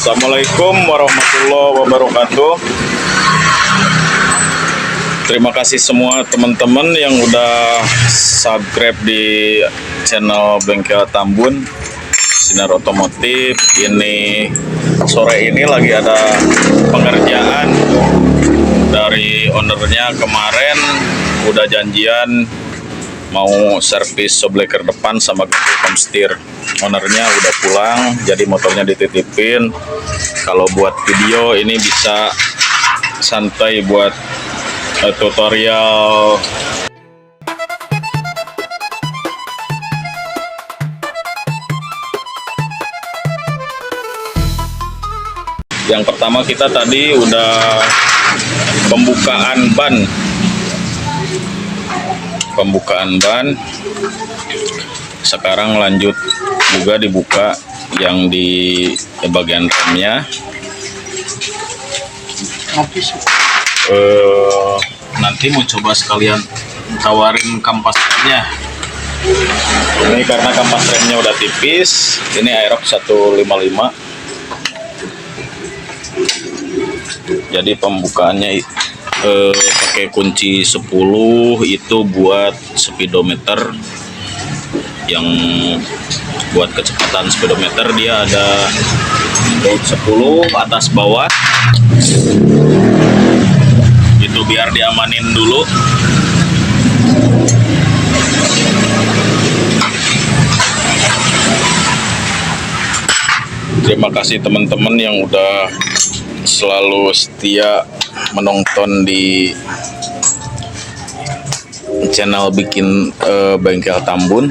Assalamualaikum warahmatullahi wabarakatuh. Terima kasih semua teman-teman yang udah subscribe di channel Bengkel Tambun Sinar Otomotif. Ini sore ini lagi ada pengerjaan dari ownernya. Kemarin udah janjian mau servis shockbreaker depan sama ganti pump setir. Ownernya udah pulang, jadi motornya dititipin. Kalau buat video ini bisa santai buat tutorial. Yang pertama kita tadi udah pembukaan ban. Sekarang lanjut juga dibuka yang di bagian remnya. Nanti mau coba sekalian tawarin kampas remnya. Ini karena kampas remnya udah tipis. Ini Aerox 155. Jadi pembukaannya pakai kunci 10 itu buat speedometer. Yang buat kecepatan speedometer dia ada baut 10 atas bawah. Itu biar diamanin dulu. Terima kasih teman-teman yang udah selalu setia menonton di channel bikin Bengkel Tambun.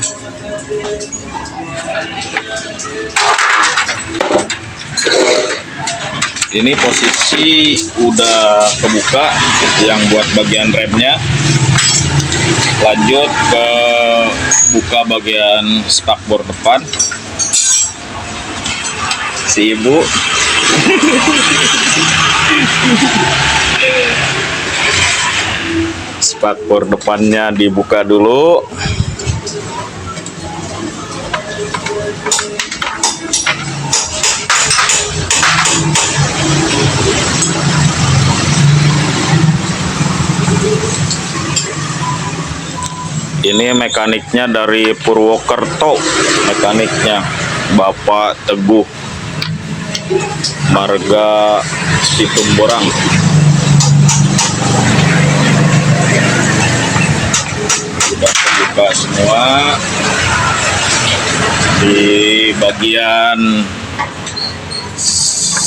Ini posisi udah kebuka yang buat bagian remnya. Lanjut ke buka bagian spakbor depan. Si ibu spakbor depannya dibuka dulu. Ini mekaniknya dari Purwokerto, mekaniknya Bapak Teguh Marga Situmborang. Sudah terbuka semua di bagian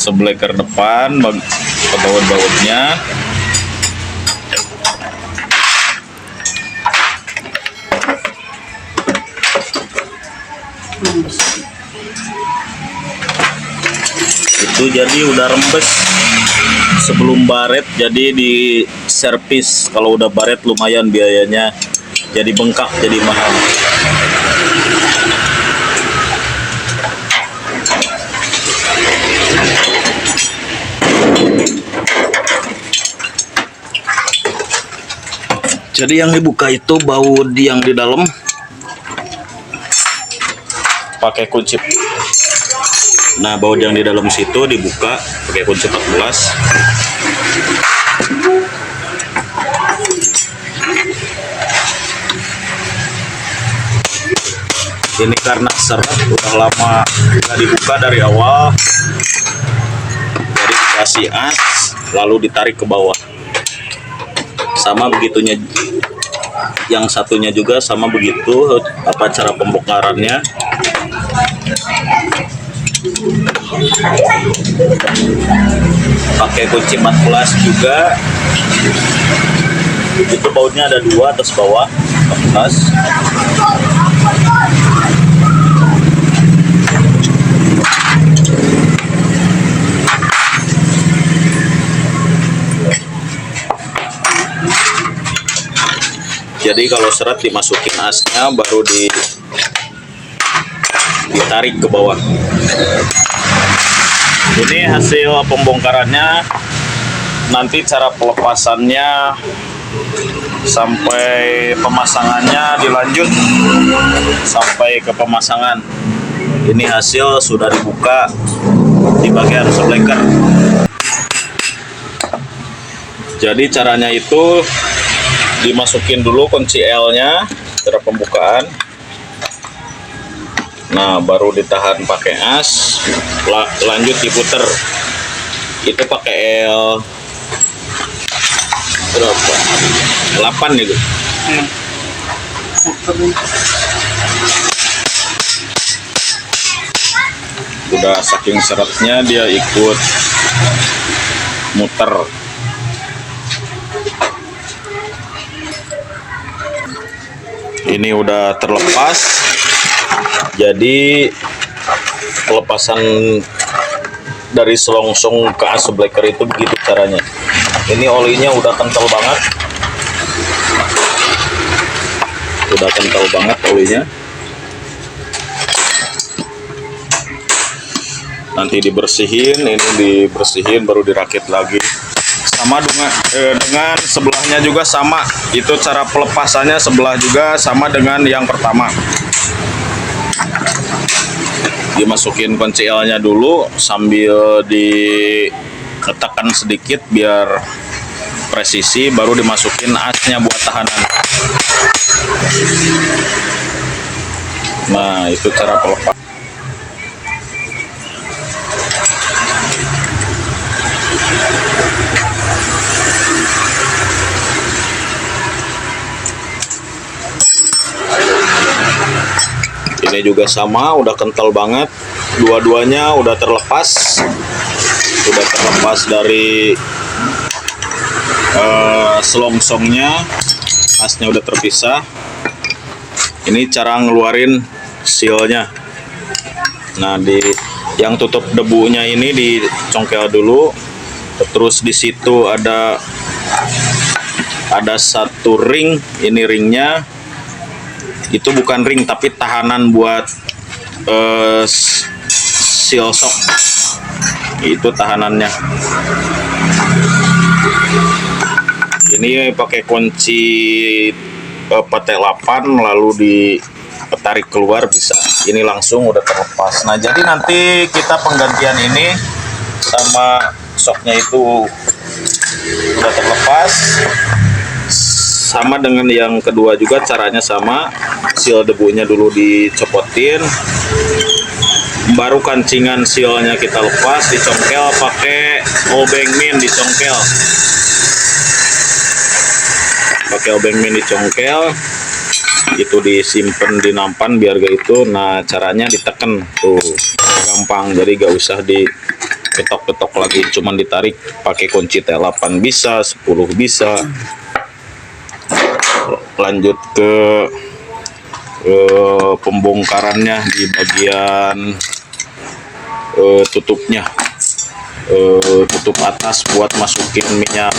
shockbreaker depan, ke baut-bautnya. Itu jadi udah rembes sebelum baret, jadi di servis. Kalau udah baret lumayan biayanya, jadi bengkak, jadi mahal. Jadi yang dibuka itu baut yang di dalam pakai kunci. Nah, baut yang di dalam situ dibuka pakai kunci 14. Ini karena seret udah lama nggak dibuka dari awal, jadi dikasih as lalu ditarik ke bawah. Sama begitunya, yang satunya juga sama begitu. Apa cara pembongkarannya? Pakai kunci 14 juga. Itu bautnya ada dua, atas bawah 14. Jadi kalau seret dimasukin asnya, baru ditarik ke bawah. Ini hasil pembongkarannya. Nanti cara pelepasannya sampai pemasangannya dilanjut sampai ke pemasangan. Ini hasil sudah dibuka di bagian subbreaker. Jadi caranya itu dimasukin dulu kunci L-nya, cara pembukaan. Nah, baru ditahan pakai as, lanjut diputer. Itu pakai L berapa? 8 itu. Udah saking seretnya dia ikut muter. Ini udah terlepas, jadi pelepasan dari selongsong ke as subbreaker itu begitu caranya. Ini olinya udah kental banget, olinya. Nanti dibersihin, ini dibersihin baru dirakit lagi. Sama dengan sebelahnya juga sama, itu cara pelepasannya sebelah juga sama dengan yang pertama. Dimasukin kunci L-nya dulu sambil ditekan sedikit biar presisi, baru dimasukin asnya buat tahanan. Nah, itu cara pelepas. Ini juga sama, udah kental banget. Dua-duanya udah terlepas dari selongsongnya, asnya udah terpisah. Ini cara ngeluarin sealnya. Nah, yang tutup debunya ini dicongkel dulu. Terus di situ ada satu ring, ini ringnya. Itu bukan ring tapi tahanan buat seal shock. Itu tahanannya. Ini pakai kunci PT8 lalu ditarik keluar bisa. Ini langsung udah terlepas. Nah, jadi nanti kita penggantian ini sama shocknya itu udah terlepas. Sama dengan yang kedua juga caranya sama, seal debunya dulu dicopotin, baru kancingan sealnya kita lepas, dicongkel pakai obeng min, dicongkel, itu disimpan di nampan biar gak itu. Nah, caranya diteken tuh, gampang, jadi gak usah diketok-ketok lagi, cuman ditarik pakai kunci T8 bisa, 10 bisa. Lanjut ke pembongkarannya di bagian tutupnya, tutup atas buat masukin minyak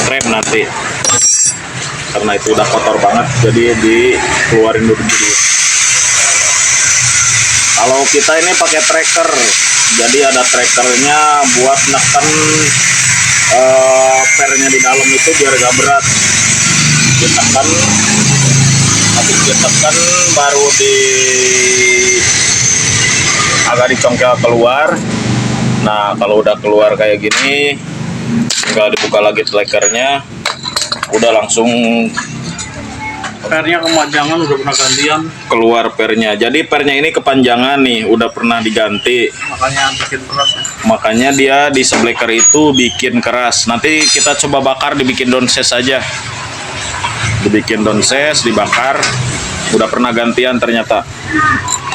rem nanti, karena itu udah kotor banget, jadi dikeluarin dulu. Kalau kita ini pakai tracker, jadi ada trackernya buat neken pernya di dalam itu biar gak berat. Habis ditekan baru agak dicongkel keluar. Nah, kalau udah keluar kayak gini, tinggal dibuka lagi trackernya, udah langsung pernya kepanjangan, udah pernah gantian. Keluar pernya, jadi pernya ini kepanjangan nih, udah pernah diganti. Makanya bikin keras ya. Makanya dia di subbreaker itu bikin keras. Nanti kita coba bakar, dibikin downsize aja. Dibikin downsize, dibakar. Udah pernah gantian ternyata.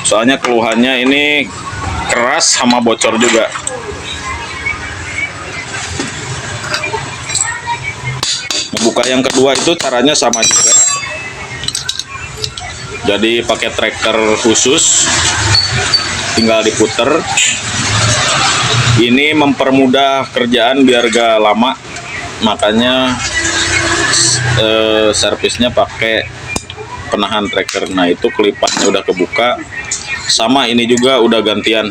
Soalnya keluhannya ini keras sama bocor juga. Buka yang kedua itu caranya sama juga. Jadi pakai tracker khusus, tinggal diputer. Ini mempermudah kerjaan biar gak lama, makanya servisnya pakai penahan tracker. Nah, itu kelipannya udah kebuka. Sama ini juga udah gantian.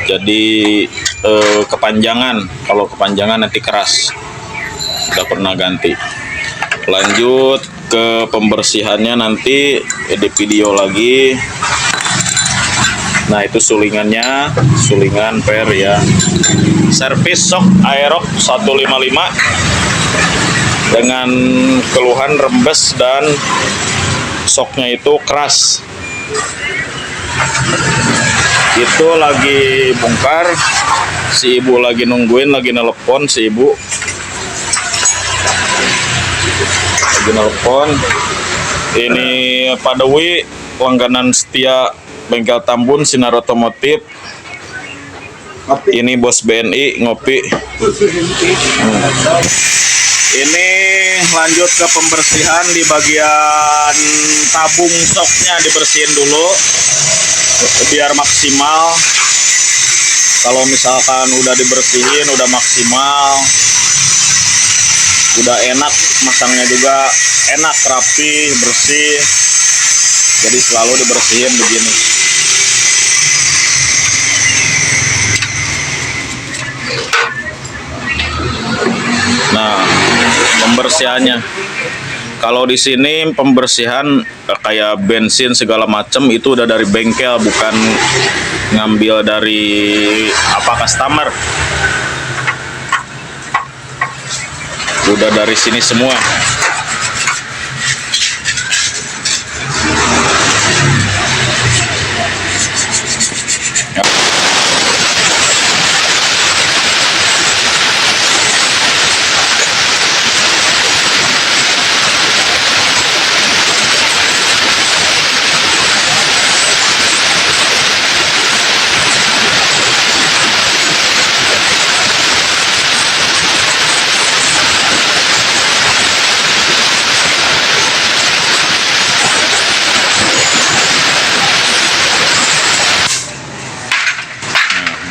Jadi kepanjangan, kalau kepanjangan nanti keras. Udah pernah ganti. Lanjut ke pembersihannya nanti di video lagi. Nah itu sulingannya, sulingan per ya. Servis shock Aerox 155 dengan keluhan rembes dan shocknya itu keras. Itu lagi bongkar, si ibu lagi nungguin, lagi nelpon si ibu. Lagi nelpon. Ini Pak Dewi, langganan setia Bengkel Tambun Sinar Otomotif. Ini bos BNI ngopi. Ini lanjut ke pembersihan di bagian tabung shocknya, dibersihin dulu biar maksimal. Kalau misalkan udah dibersihin, udah maksimal, udah enak, masangnya juga enak, rapi, bersih. Jadi selalu dibersihin begini. Nah, pembersihannya. Kalau di sini pembersihan kayak bensin segala macam itu udah dari bengkel, bukan ngambil dari customer. Udah dari sini semua.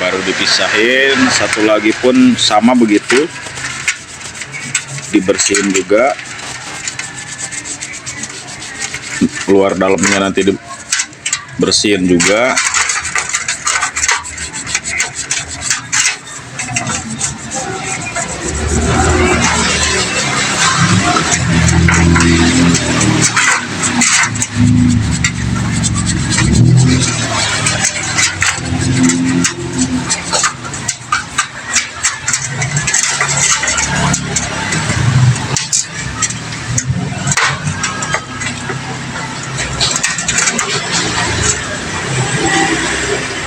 Baru dipisahin, satu lagi pun sama begitu, dibersihin juga, luar dalamnya nanti dibersihin juga.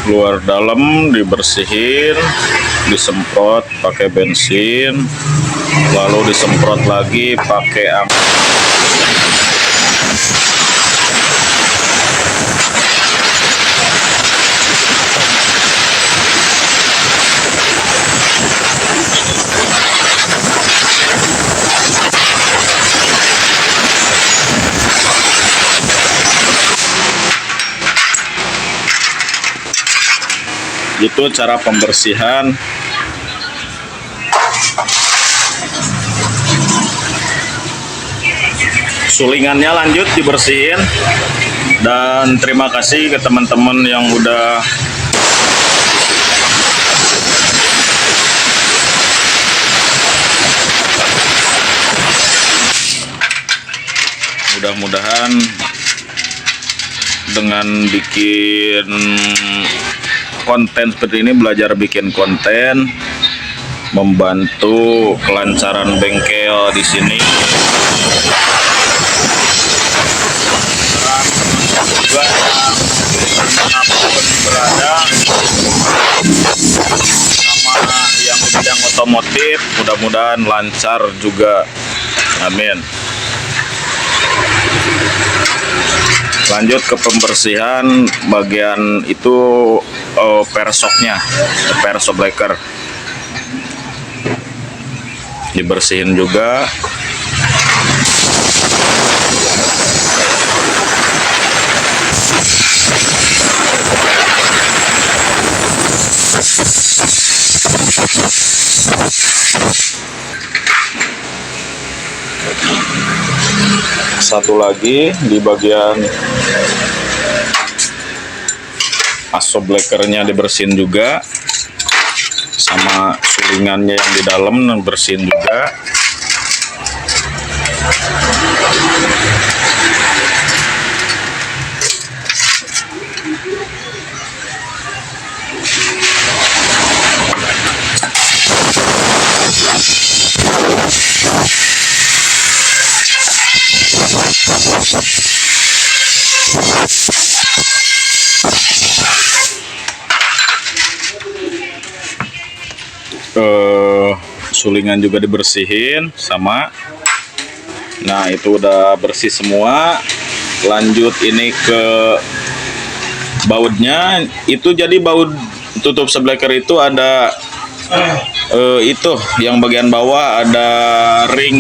Luar dalam dibersihin, disemprot pakai bensin, lalu disemprot lagi pakai itu cara pembersihan. Sulingannya lanjut dibersihin. Dan terima kasih ke teman-teman yang udah mudah-mudahan dengan bikin konten seperti ini, belajar bikin konten, membantu kelancaran bengkel di sini. Juga dimanapun berada, sama yang di bidang otomotif, mudah-mudahan lancar juga. Amin. Lanjut ke pembersihan bagian itu persoknya, persok breaker, dibersihin juga. Satu lagi di bagian asoblekernya dibersihin juga, sama sulingannya yang di dalam bersihin juga. sulingan juga dibersihin sama. Nah, itu udah bersih semua. Lanjut ini ke bautnya. Itu jadi baut tutup sublecker itu ada itu yang bagian bawah ada ring.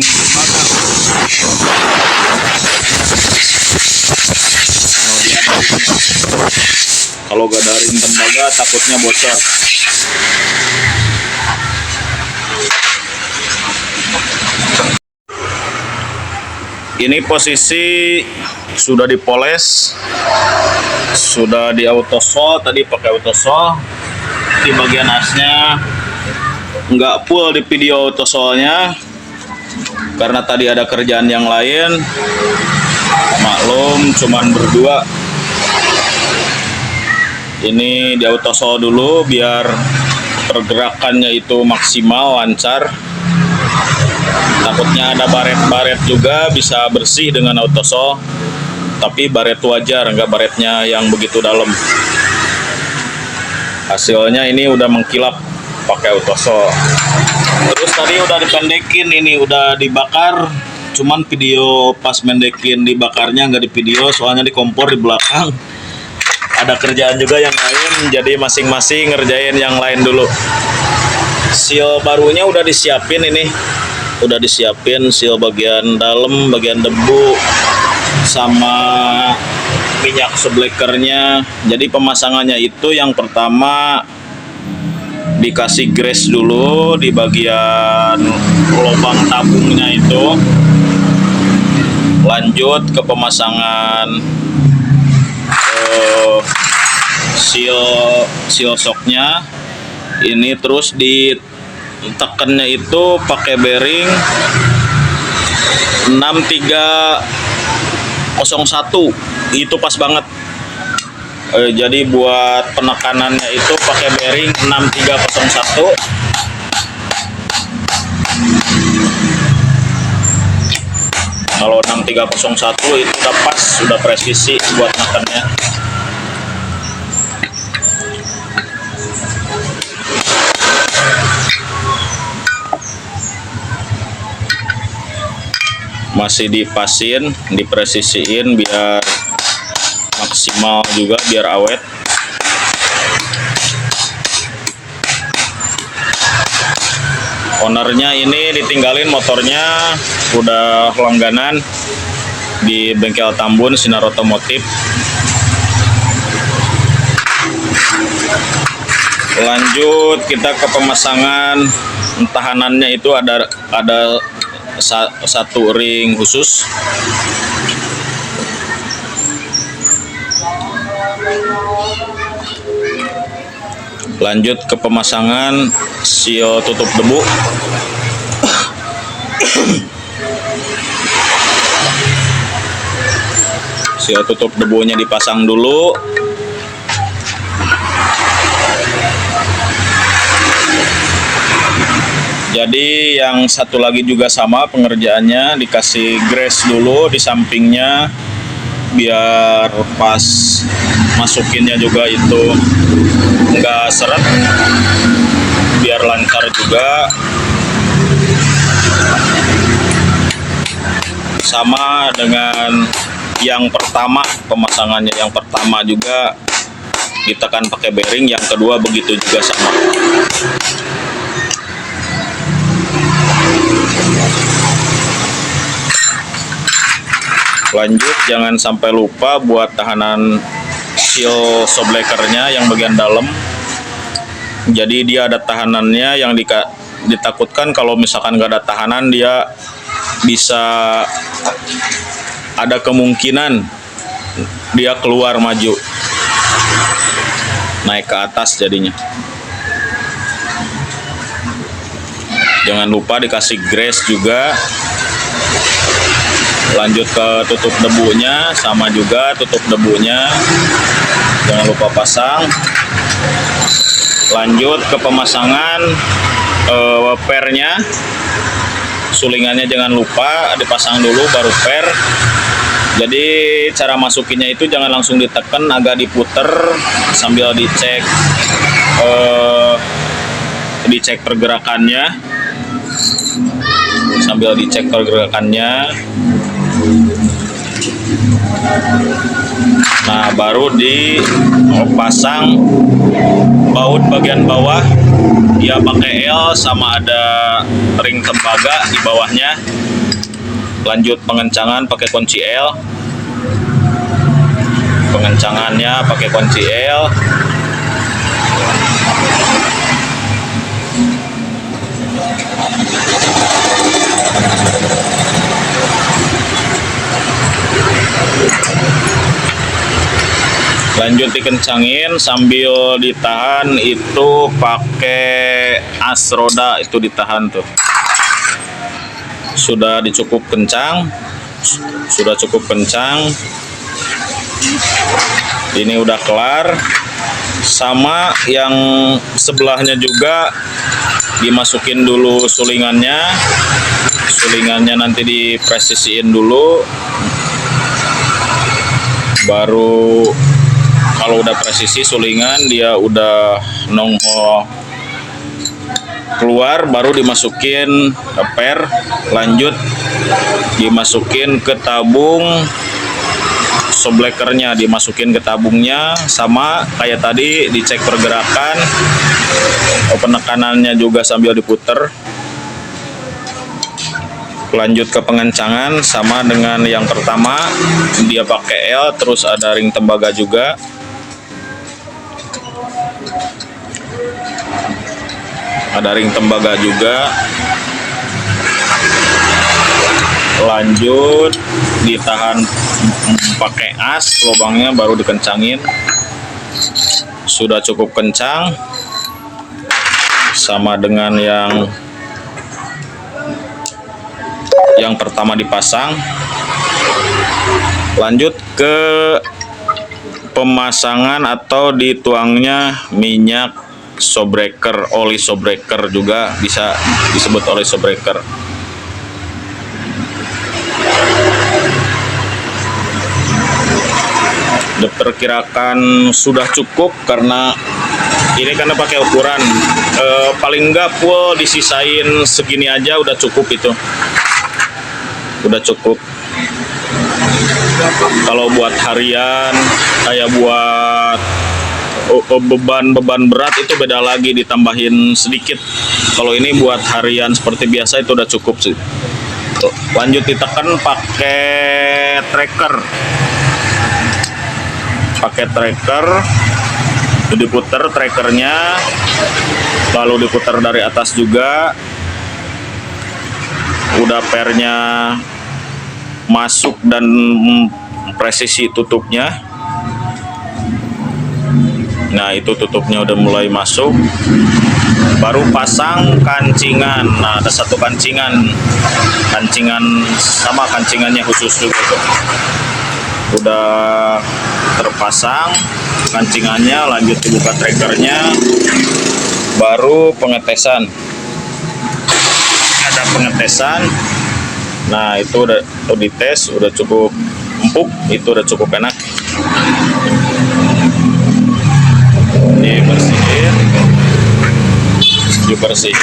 Kalau gak ada ring tembaga takutnya bocor. Ini posisi sudah dipoles, sudah di autosol, tadi pakai autosol. Di bagian asnya nggak full di video autosolnya karena tadi ada kerjaan yang lain. Maklum cuman berdua. Ini di autosol dulu biar pergerakannya itu maksimal lancar. Takutnya ada baret-baret juga, bisa bersih dengan autosol, tapi baret wajar, nggak baretnya yang begitu dalam. Hasilnya ini udah mengkilap pakai autosol. Terus tadi udah dipendekin, ini udah dibakar, cuman video pas mendekin dibakarnya nggak di video, soalnya di kompor di belakang. Ada kerjaan juga yang lain, jadi masing-masing ngerjain yang lain dulu. Seal barunya udah disiapin ini. Udah disiapin seal bagian dalam, bagian debu, sama minyak sublackernya. Jadi pemasangannya itu yang pertama dikasih grease dulu di bagian lubang tabungnya itu. Lanjut ke pemasangan seal shocknya. Ini terus ditekannya itu pakai bearing 6301, itu pas banget. Jadi buat penekanannya itu pakai bearing 6301. Kalau 6301 itu udah pas, sudah presisi buat nekannya. Masih dipasin, dipresisiin biar maksimal juga, biar awet. Ownernya ini ditinggalin motornya, udah langganan di bengkel Tambun Sinar Otomotif. Lanjut kita ke pemasangan tahanannya, itu ada satu ring khusus. Lanjut ke pemasangan seal tutup debu. Seal tutup debunya dipasang dulu. Jadi yang satu lagi juga sama pengerjaannya, dikasih grease dulu di sampingnya biar pas masukinnya juga itu enggak seret, biar lancar juga. Sama dengan yang pertama, pemasangannya yang pertama juga ditekan pakai bearing, yang kedua begitu juga sama. Lanjut, jangan sampai lupa buat tahanan seal sublackernya yang bagian dalam. Jadi dia ada tahanannya, yang ditakutkan kalau misalkan gak ada tahanan dia bisa ada kemungkinan dia keluar maju, naik ke atas jadinya. Jangan lupa dikasih grease juga. Lanjut ke tutup debunya, sama juga tutup debunya jangan lupa pasang. Lanjut ke pemasangan pernya, sulingannya jangan lupa dipasang dulu baru per. Jadi cara masukinnya itu jangan langsung ditekan, agak diputer sambil dicek dicek pergerakannya. Nah, baru dipasang baut bagian bawah. Dia pakai L sama ada ring tembaga di bawahnya. Lanjut pengencangan pakai kunci L. Pengencangannya pakai kunci L. Lanjut dikencangin sambil ditahan, itu pakai as roda, itu ditahan tuh. Sudah cukup kencang. Ini udah kelar. Sama yang sebelahnya juga dimasukin dulu sulingannya. Sulingannya nanti dipresisiin dulu. Baru kalau udah presisi sulingan, dia udah nongol keluar, baru dimasukin ke per. Lanjut dimasukin ke tabung soblekernya, dimasukin ke tabungnya. Sama kayak tadi, dicek pergerakan, penekanannya juga sambil diputer. Lanjut ke pengencangan, sama dengan yang pertama, dia pakai L, terus ada ring tembaga juga. Lanjut ditahan pakai as, lubangnya baru dikencangin. Sudah cukup kencang, sama dengan yang pertama dipasang. Lanjut ke pemasangan atau dituangnya minyak showbreaker, oli showbreaker juga bisa disebut oli showbreaker. Diperkirakan sudah cukup karena ini karena pakai ukuran paling enggak full disisain segini aja udah cukup itu. Udah cukup. Kalau buat harian, kayak buat beban berat itu beda lagi, ditambahin sedikit. Kalau ini buat harian seperti biasa itu udah cukup sih. Tuh, lanjut ditekan pakai tracker. Diputer trackernya, lalu diputer dari atas juga. Udah pernya masuk dan presisi tutupnya. Nah, itu tutupnya udah mulai masuk. Baru pasang kancingan. Nah, ada satu kancingan sama kancingannya khusus juga tuh. Udah terpasang kancingannya, lanjut dibuka trackernya, baru pengetesan. Ada pengetesan. Nah, itu udah dites, udah cukup empuk, itu udah cukup enak. Dibersihin.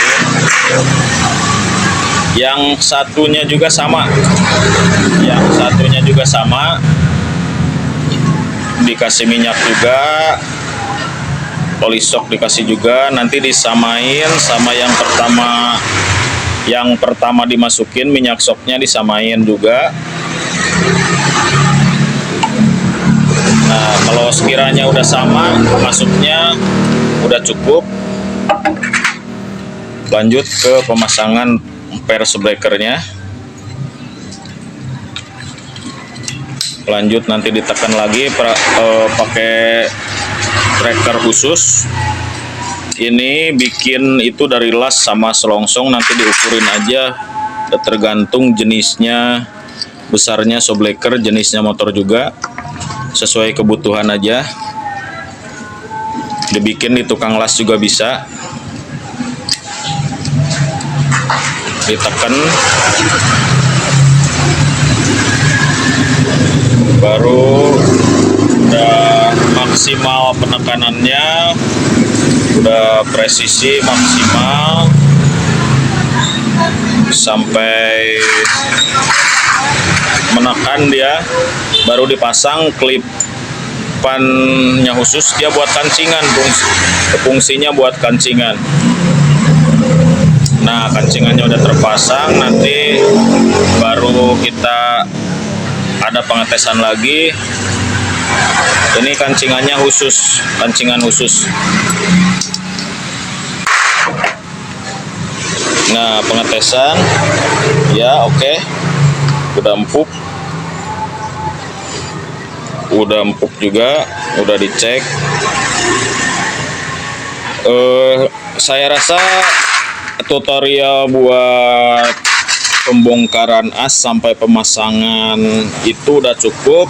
Yang satunya juga sama. Dikasih minyak juga, polisok dikasih juga. Nanti disamain sama yang pertama dimasukin, minyak soknya disamain juga. Nah, kalau sekiranya udah sama masuknya, udah cukup. Lanjut ke pemasangan per showbreakernya. Lanjut nanti ditekan lagi pakai tracker khusus. Ini bikin itu dari las sama selongsong, nanti diukurin aja, tergantung jenisnya, besarnya showbreaker, jenisnya motor juga, sesuai kebutuhan aja. Dibikin di tukang las juga bisa. Ditekan, baru udah maksimal penekanannya. udah presisi maksimal sampai menekan dia, baru dipasang klipannya khusus dia buat kancingan, fungsinya buat kancingan. Nah, kancingannya udah terpasang, nanti baru kita ada pengetesan lagi. Ini kancingannya khusus, kancingan khusus. Nah, pengetesan ya oke. Udah empuk juga, udah dicek. Saya rasa tutorial buat pembongkaran as sampai pemasangan itu udah cukup,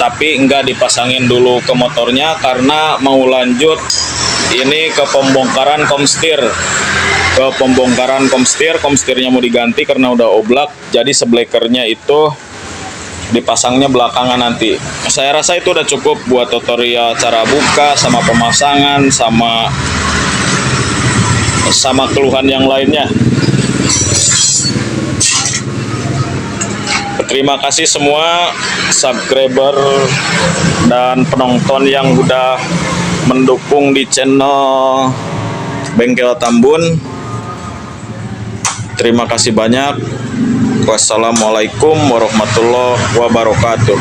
tapi enggak dipasangin dulu ke motornya karena mau lanjut ini ke pembongkaran komstir. Komstirnya mau diganti karena udah oblak, jadi seblekernya itu dipasangnya belakangan nanti. Saya rasa itu udah cukup buat tutorial cara buka sama pemasangan sama keluhan yang lainnya. Terima kasih semua subscriber dan penonton yang udah mendukung di channel Bengkel Tambun. Terima kasih banyak. Wassalamualaikum warahmatullahi wabarakatuh.